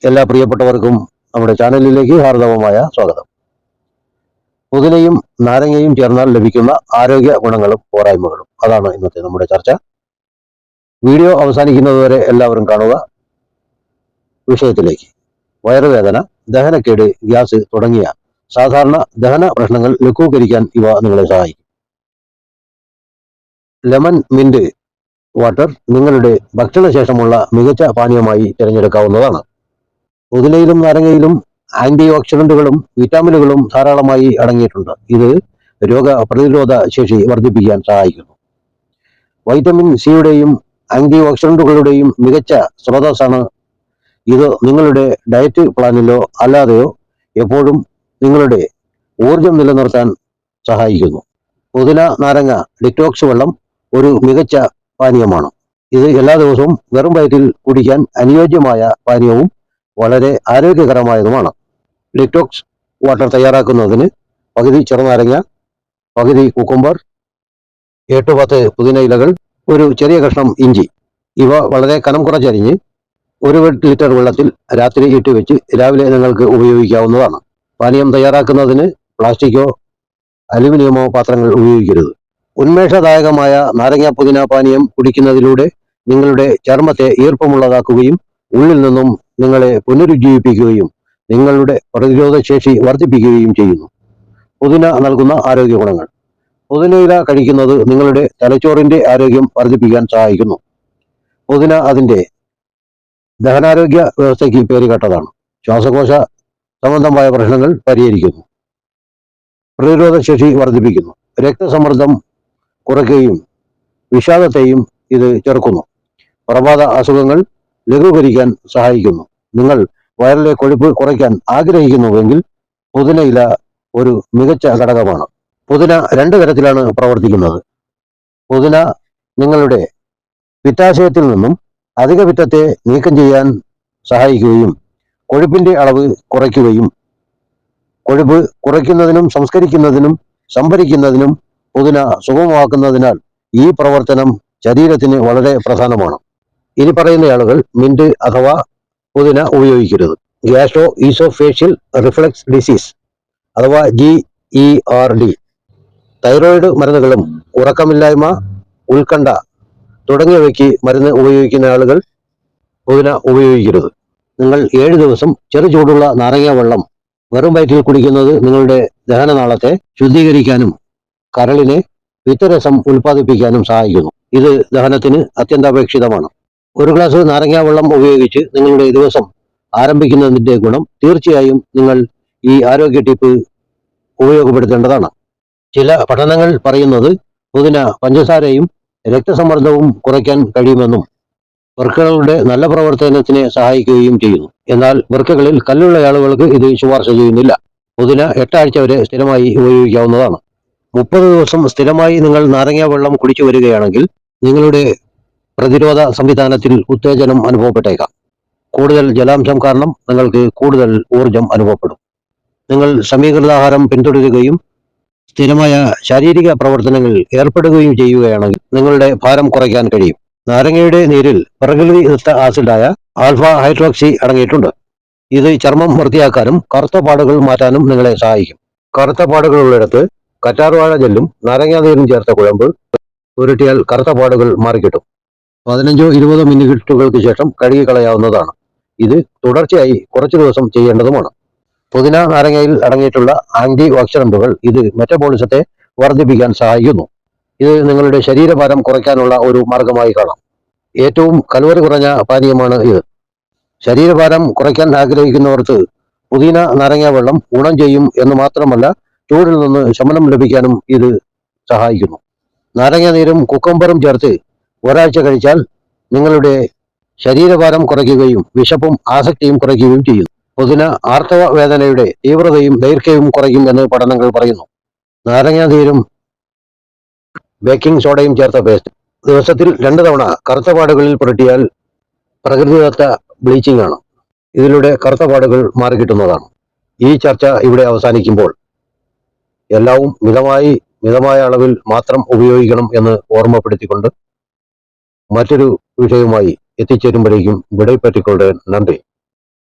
എല്ലാ പ്രിയപ്പെട്ടവർക്കും നമ്മുടെ ചാനലിലേക്ക് ഹാർദവമായ സ്വാഗതം. പുതിനയും നാരങ്ങയും ചേർന്നാൽ ലഭിക്കുന്ന ആരോഗ്യ ഗുണങ്ങളും പോരായ്മകളും, അതാണ് ഇന്നത്തെ നമ്മുടെ ചർച്ച. വീഡിയോ അവസാനിക്കുന്നതുവരെ എല്ലാവരും കാണുക. വിഷയത്തിലേക്ക്. വയറുവേദന, ദഹനക്കേട്, ഗ്യാസ് തുടങ്ങിയ സാധാരണ ദഹന പ്രശ്നങ്ങൾ ലഘൂകരിക്കാൻ ഇവ നിങ്ങളെ സഹായിക്കും. ലെമൺ മിന്റ് വാട്ടർ നിങ്ങളുടെ ഭക്ഷണശേഷമുള്ള മികച്ച പാനീയമായി തിരഞ്ഞെടുക്കാവുന്നതാണ്. പുതിനയിലും നാരങ്ങയിലും ആന്റി ഓക്സിഡന്റുകളും വിറ്റാമിനുകളും ധാരാളമായി അടങ്ങിയിട്ടുണ്ട്. ഇത് രോഗപ്രതിരോധ ശേഷി വർദ്ധിപ്പിക്കാൻ സഹായിക്കുന്നു. വൈറ്റമിൻ സിയുടെയും ആന്റി ഓക്സിഡന്റുകളുടെയും മികച്ച സ്രോതസ്സാണ് ഇത്. നിങ്ങളുടെ ഡയറ്റ് പ്ലാനിലോ അല്ലാതെയോ എപ്പോഴും നിങ്ങളുടെ ഊർജം നിലനിർത്താൻ സഹായിക്കുന്നു. പുതിന നാരങ്ങ ഡിറ്റോക്സ് വെള്ളം ഒരു മികച്ച പാനീയമാണ്. ഇത് എല്ലാ ദിവസവും വെറും വയറ്റിൽ കുടിക്കാൻ അനുയോജ്യമായ പാനീയവും വളരെ ആരോഗ്യകരമായതുമാണ്. ഡിറ്റോക്സ് വാട്ടർ തയ്യാറാക്കുന്നതിന് പകുതി ചെറുനാരങ്ങ, പകുതി കുക്കുംബർ, 8-10 പുതിന ഇലകൾ, ഒരു ചെറിയ കഷ്ണം ഇഞ്ചി ഇവ വളരെ കനം കുറച്ചരിഞ്ഞ് 1 ലിറ്റർ വെള്ളത്തിൽ രാത്രി ഇട്ട് വെച്ച് രാവിലെ നിങ്ങൾക്ക് ഉപയോഗിക്കാവുന്നതാണ്. പാനീയം തയ്യാറാക്കുന്നതിന് പ്ലാസ്റ്റിക്കോ അലുമിനിയമോ പാത്രങ്ങൾ ഉപയോഗിക്കരുത്. ഉന്മേഷദായകമായ നാരങ്ങ പുതിന പാനീയം കുടിക്കുന്നതിലൂടെ നിങ്ങളുടെ ചർമ്മത്തെ ഈർപ്പമുള്ളതാക്കുകയും ഉള്ളിൽ നിന്നും നിങ്ങളെ പുനരുജ്ജീവിപ്പിക്കുകയും നിങ്ങളുടെ പ്രതിരോധ ശേഷി വർദ്ധിപ്പിക്കുകയും ചെയ്യുന്നു. പുതിന നൽകുന്ന ആരോഗ്യ ഗുണങ്ങൾ. പുതിനയില കഴിക്കുന്നത് നിങ്ങളുടെ തലച്ചോറിന്റെ ആരോഗ്യം വർദ്ധിപ്പിക്കാൻ സഹായിക്കുന്നു. പുതിന അതിന്റെ ദഹനാരോഗ്യ വ്യവസ്ഥയ്ക്ക് പേരുകേട്ടതാണ്. ശ്വാസകോശ സംബന്ധമായ പ്രശ്നങ്ങൾ പരിഹരിക്കുന്നു. പ്രതിരോധ ശേഷി വർദ്ധിപ്പിക്കുന്നു. രക്തസമ്മർദ്ദം കുറയ്ക്കുകയും വിഷാദത്തെയും ഇത് ചെറുക്കുന്നു. പ്രഭാത അസുഖങ്ങൾ ലഘൂകരിക്കാൻ സഹായിക്കുന്നു. നിങ്ങൾ വയറിലെ കൊഴുപ്പ് കുറയ്ക്കാൻ ആഗ്രഹിക്കുന്നുവെങ്കിൽ പുതിനയില ഒരു മികച്ച ഘടകമാണ്. പുതിന 2 തരത്തിലാണ് പ്രവർത്തിക്കുന്നത്. പുതിന നിങ്ങളുടെ പിത്താശയത്തിൽ നിന്നും അധിക പിത്തത്തെ നീക്കം ചെയ്യാൻ സഹായിക്കുകയും കൊഴുപ്പിന്റെ അളവ് കുറയ്ക്കുകയും കൊഴുപ്പ് കുറയ്ക്കുന്നതിനും സംസ്കരിക്കുന്നതിനും സംഭരിക്കുന്നതിനും പുതിന സുഗമമാക്കുന്നതിനാൽ ഈ പ്രവർത്തനം ശരീരത്തിന് വളരെ പ്രധാനമാണ്. ഇനി പറയുന്ന ആളുകൾ മിന്റ് അഥവാ പുതിന ഉപയോഗിക്കരുത്. ഗ്യാസ്ട്രോ ഈസോഫേഷ്യൽ റിഫ്ലക്സ് ഡിസീസ് അഥവാ GERD, തൈറോയിഡ് മരുന്നുകളും ഉറക്കമില്ലായ്മ, ഉത്കണ്ഠ തുടങ്ങിയവയ്ക്ക് മരുന്ന് ഉപയോഗിക്കുന്ന ആളുകൾ പുതിന ഉപയോഗിക്കരുത്. നിങ്ങൾ 7 ദിവസം ചെറു ചൂടുള്ള നാരങ്ങ വെള്ളം വെറും വയറ്റിൽ കുടിക്കുന്നത് നിങ്ങളുടെ ദഹനനാളത്തെ ശുദ്ധീകരിക്കാനും കരളിനെ പിത്തരസം ഉൽപ്പാദിപ്പിക്കാനും സഹായിക്കുന്നു. ഇത് ദഹനത്തിന് അത്യന്താപേക്ഷിതമാണ്. 1 ഗ്ലാസ് നാരങ്ങ വെള്ളം ഉപയോഗിച്ച് നിങ്ങളുടെ ദിവസം ആരംഭിക്കുന്നതിന്റെ ഗുണം തീർച്ചയായും നിങ്ങൾ ഈ ആരോഗ്യ ടിപ്പ് ഉപയോഗപ്പെടുത്തേണ്ടതാണ്. ചില പഠനങ്ങൾ പറയുന്നത് പുതിന പഞ്ചസാരയും രക്തസമ്മർദ്ദവും കുറയ്ക്കാൻ കഴിയുമെന്നും വൃക്കകളുടെ നല്ല പ്രവർത്തനത്തിനെ സഹായിക്കുകയും ചെയ്യുന്നു. എന്നാൽ വൃക്കകളിൽ കല്ലുള്ള ആളുകൾക്ക് ഇത് ശുപാർശ ചെയ്യുന്നില്ല. പുതിന 8 ആഴ്ച വരെ സ്ഥിരമായി ഉപയോഗിക്കാവുന്നതാണ്. 30 ദിവസം സ്ഥിരമായി നിങ്ങൾ നാരങ്ങ വെള്ളം കുടിച്ചു വരികയാണെങ്കിൽ നിങ്ങളുടെ പ്രതിരോധ സംവിധാനത്തിൽ ഉത്തേജനം അനുഭവപ്പെട്ടേക്കാം. കൂടുതൽ ജലാംശം കാരണം നിങ്ങൾക്ക് കൂടുതൽ ഊർജം അനുഭവപ്പെടും. നിങ്ങൾ സമീകൃതാഹാരം പിന്തുടരുകയും സ്ഥിരമായ ശാരീരിക പ്രവർത്തനങ്ങളിൽ ഏർപ്പെടുകയും ചെയ്യുകയാണെങ്കിൽ നിങ്ങളുടെ ഭാരം കുറയ്ക്കാൻ കഴിയും. നാരങ്ങയുടെ നീരിൽ പ്രകൃതിദത്ത ആസിഡായ ആൽഫ ഹൈഡ്രോക്സി അടങ്ങിയിട്ടുണ്ട്. ഇത് ചർമ്മം വൃത്തിയാക്കാനും കറുത്ത പാടുകൾ മാറ്റാനും നിങ്ങളെ സഹായിക്കും. കറുത്ത പാടുകളുള്ളിടത്ത് കറ്റാർവാഴ ജെല്ലും നാരങ്ങാ നീരും ചേർത്ത കുഴമ്പ് പുരട്ടിയാൽ കറുത്ത പാടുകൾ മാറിക്കിട്ടും. 15-20 മിനിറ്റുകൾക്ക് ശേഷം കഴുകിക്കളയാവുന്നതാണ്. ഇത് തുടർച്ചയായി കുറച്ചു ദിവസം ചെയ്യേണ്ടതുമാണ്. പുതിന നാരങ്ങയിൽ അടങ്ങിയിട്ടുള്ള ആന്റി ഓക്സിഡന്റുകൾ ഇത് മെറ്റബോളിസത്തെ വർദ്ധിപ്പിക്കാൻ സഹായിക്കുന്നു. ഇത് നിങ്ങളുടെ ശരീരഭാരം കുറയ്ക്കാനുള്ള ഒരു മാർഗമായി കാണാം. ഏറ്റവും കലോറി കുറഞ്ഞ പാനീയമാണ് ഇത്. ശരീരഭാരം കുറയ്ക്കാൻ ആഗ്രഹിക്കുന്നവർക്ക് പുതിന നാരങ്ങ വെള്ളം ഗുണം ചെയ്യും എന്ന് മാത്രമല്ല, ചൂടിൽ നിന്ന് ശമനം ലഭിക്കാനും ഇത് സഹായിക്കുന്നു. നാരങ്ങ നീരും കുക്കുംബറും ചേർത്ത് ഒരാഴ്ച കഴിച്ചാൽ നിങ്ങളുടെ ശരീരഭാരം കുറയ്ക്കുകയും വിശപ്പും ആസക്തിയും കുറയ്ക്കുകയും ചെയ്യുന്നു. പുതിന ആർത്തവ വേദനയുടെ തീവ്രതയും ദൈർഘ്യവും കുറയ്ക്കും എന്ന് പഠനങ്ങൾ പറയുന്നു. നാരങ്ങ നീരും ബേക്കിംഗ് സോഡയും ചേർത്ത പേസ്റ്റ് ദിവസത്തിൽ 2 തവണ കറുത്ത പാടുകളിൽ പുരട്ടിയാൽ പ്രകൃതിദത്ത ബ്ലീച്ചിങ് ആണ്. ഇതിലൂടെ കറുത്ത പാടുകൾ മാറിക്കിട്ടുന്നതാണ്. ഈ ചർച്ച ഇവിടെ അവസാനിക്കുമ്പോൾ എല്ലാവും മിതമായ അളവിൽ മാത്രം ഉപയോഗിക്കണം എന്ന് ഓർമ്മപ്പെടുത്തിക്കൊണ്ട് മറ്റൊരു വിഷയവുമായി എത്തിച്ചേരുമ്പോഴേക്കും വിട പറ്റിക്കൊള്ളേ. നന്ദി.